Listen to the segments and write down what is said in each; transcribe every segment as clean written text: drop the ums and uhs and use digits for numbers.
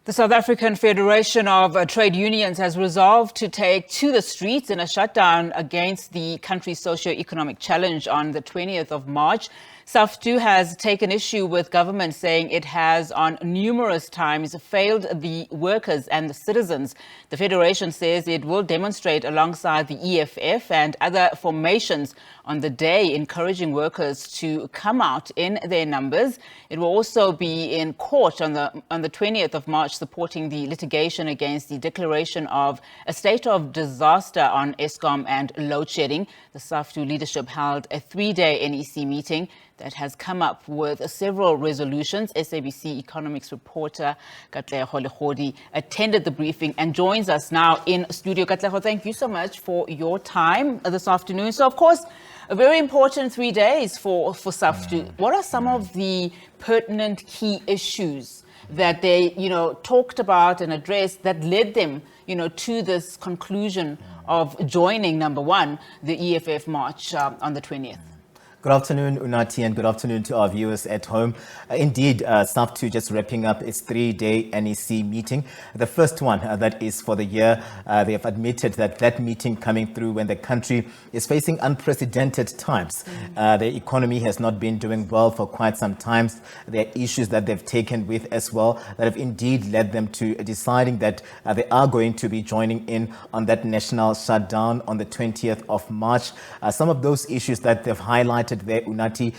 The South African Federation of Trade Unions has resolved to take to the streets in a shutdown against the country's socio-economic challenge on the 20th of March. Saftu has taken issue with government, saying it has on numerous times failed the workers and the citizens. The Federation says it will demonstrate alongside the EFF and other formations on the day, encouraging workers to come out in their numbers. It will also be in court on the 20th of March, supporting the litigation against the declaration of a state of disaster on Eskom and load shedding. The Saftu leadership held a 3-day NEC meeting that has come up with several resolutions. SABC economics reporter Katlego Legodi attended the briefing and joins us now in studio. Katlego, thank you so much for your time this afternoon. So, of course, a very important 3 days for Saftu. What are some of the pertinent key issues that they, talked about and addressed that led them, to this conclusion of joining, number one, the EFF march on the 20th? Good afternoon, Unati, and good afternoon to our viewers at home. Indeed, Saftu just wrapping up its 3-day NEC meeting. The first one that is for the year. They have admitted that meeting coming through when the country is facing unprecedented times. The economy has not been doing well for quite some time. There are issues that they've taken with as well that have indeed led them to deciding that they are going to be joining in on that national shutdown on the 20th of March. Some of those issues that they've highlighted there, Unati,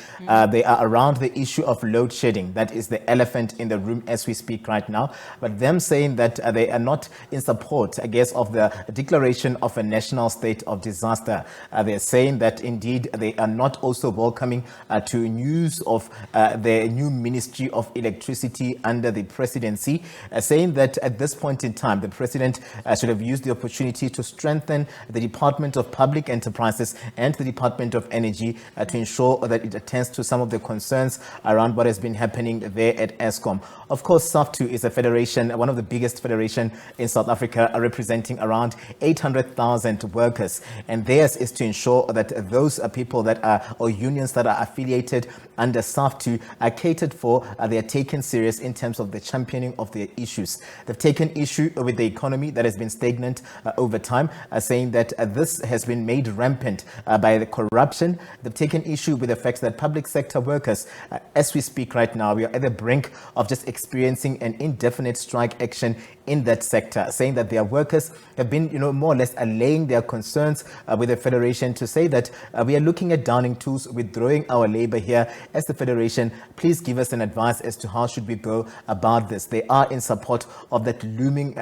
they are around the issue of load shedding. That is the elephant in the room as we speak right now. But them saying that they are not in support, I guess, of the declaration of a national state of disaster. They're saying that indeed they are not also welcoming to news of the new Ministry of Electricity under the presidency, saying that at this point in time, the president should have used the opportunity to strengthen the Department of Public Enterprises and the Department of Energy to ensure that it attends to some of the concerns around what has been happening there at Eskom. Of course, Saftu is a federation, one of the biggest federation in South Africa, representing around 800,000 workers. And theirs is to ensure that those people that are, or unions that are affiliated under Saftu are catered for. They are taken serious in terms of the championing of their issues. They've taken issue with the economy that has been stagnant over time, saying that this has been made rampant by the corruption. They've taken issue with the fact that public sector workers, as we speak right now, we are at the brink of just experiencing an indefinite strike action in that sector, saying that their workers have been, more or less allaying their concerns with the federation to say that we are looking at Downing Tools, withdrawing our labor here as the federation. Please give us an advice as to how should we go about this. They are in support of that looming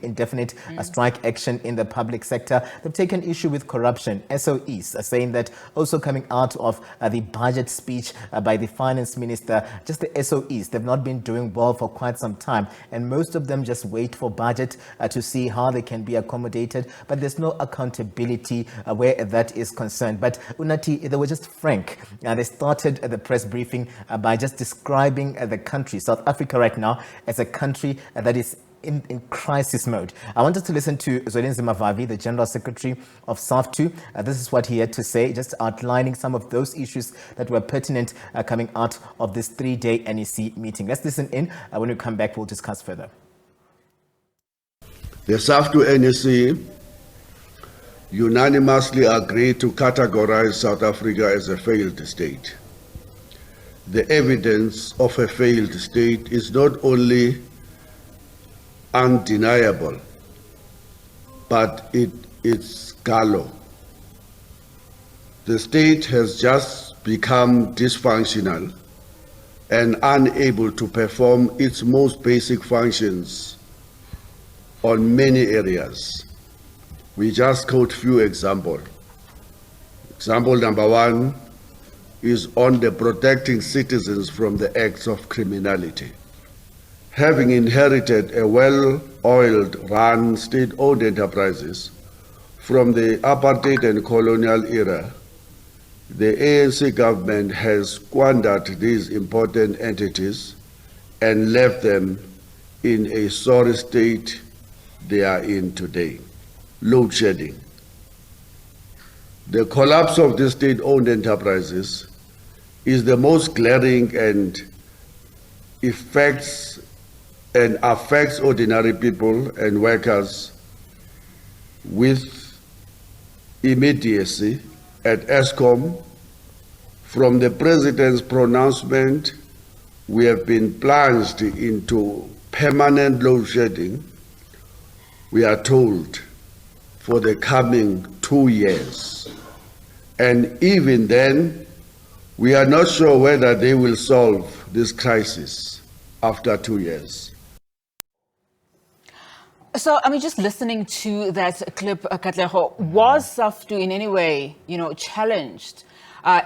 indefinite strike action in the public sector. They've taken issue with corruption, SOEs, saying that also coming out of the budget speech by the finance minister, just the SOEs, they've not been doing well for quite some time. And most of them just wait for budget to see how they can be accommodated. But there's no accountability where that is concerned. But Unati, they were just frank. They started the press briefing by just describing the country, South Africa right now, as a country that is in crisis mode. I wanted to listen to Zwelinzima Vavi, the General Secretary of Saftu. This is what he had to say, just outlining some of those issues that were pertinent coming out of this 3-day NEC meeting. Let's listen in. When we come back, we'll discuss further. The Saftu NEC unanimously agreed to categorize South Africa as a failed state. The evidence of a failed state is not only undeniable, but it's gallow. The state has just become dysfunctional and unable to perform its most basic functions on many areas. We just quote few examples. Example number one is on the protecting citizens from the acts of criminality. Having inherited a well-oiled run state-owned enterprises from the apartheid and colonial era, the ANC government has squandered these important entities and left them in a sorry state they are in today. Load shedding. The collapse of the state-owned enterprises is the most glaring and affects and affects ordinary people and workers with immediacy at ESCOM. From the President's pronouncement, we have been plunged into permanent load shedding, we are told, for the coming 2 years. And even then, we are not sure whether they will solve this crisis after 2 years. So, I mean, just listening to that clip, Katlego, was Saftu in any way, challenged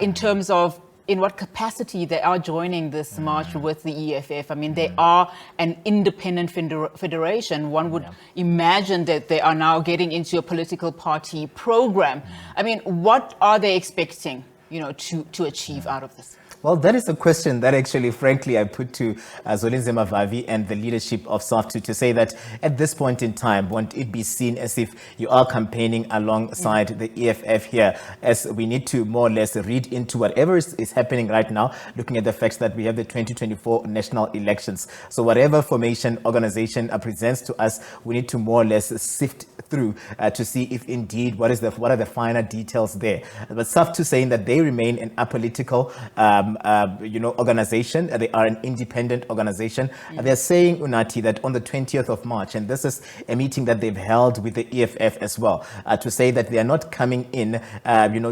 in terms of in what capacity they are joining this march with the EFF? I mean, they are an independent federation. One would imagine that they are now getting into a political party program. I mean, what are they expecting, to achieve out of this? Well, that is a question that actually, frankly, I put to Zolinzima Vavi and the leadership of Saftu to say that at this point in time, won't it be seen as if you are campaigning alongside the EFF here, as we need to more or less read into whatever is happening right now, looking at the fact that we have the 2024 national elections. So whatever formation organization presents to us, we need to more or less sift through to see if indeed what are the finer details there. But Saftu saying that they remain an apolitical organization. They are an independent organization. They're saying, Unati, that on the 20th of March, and this is a meeting that they've held with the EFF as well, to say that they are not coming in,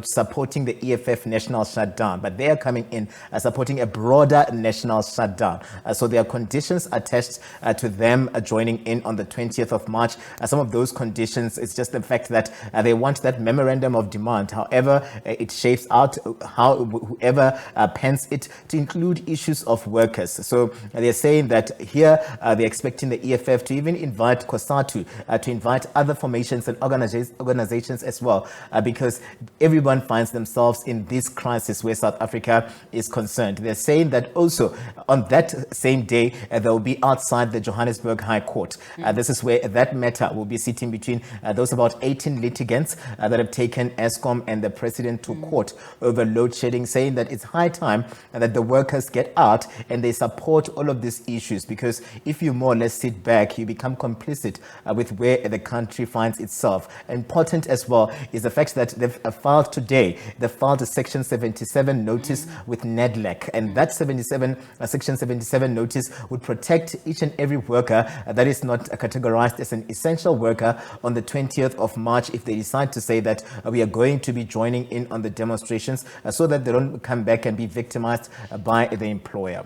supporting the EFF national shutdown, but they are coming in supporting a broader national shutdown. So there are conditions attached to them joining in on the 20th of March. Some of those conditions, it's just the fact that they want that memorandum of demand, however it shapes out, whoever pens it, to include issues of workers. So they're saying that here they're expecting the EFF to even invite COSATU, to invite other formations and organizations as well, because everyone finds themselves in this crisis where South Africa is concerned. They're saying that also on that same day, they will be outside the Johannesburg High Court. This is where that matter will be sitting between those about 18 litigants that have taken ESCOM and the president to court over load shedding, saying that it's high time that the workers get out and they support all of these issues, because if you more or less sit back, you become complicit with where the country finds itself. Important as well is the fact that they've filed a Section 77 notice with NEDLAC, and that Section 77 notice would protect each and every worker that is not categorized as an essential worker on the 20th of March if they decide to say that we are going to be joining in on the demonstrations, so that they don't come back and be victimized by the employer.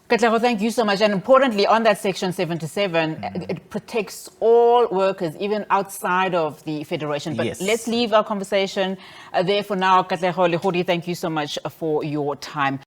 Katlego, thank you so much. And importantly, on that Section 77, it protects all workers, even outside of the federation. But let's leave our conversation there for now. Katlego Legodi, thank you so much for your time.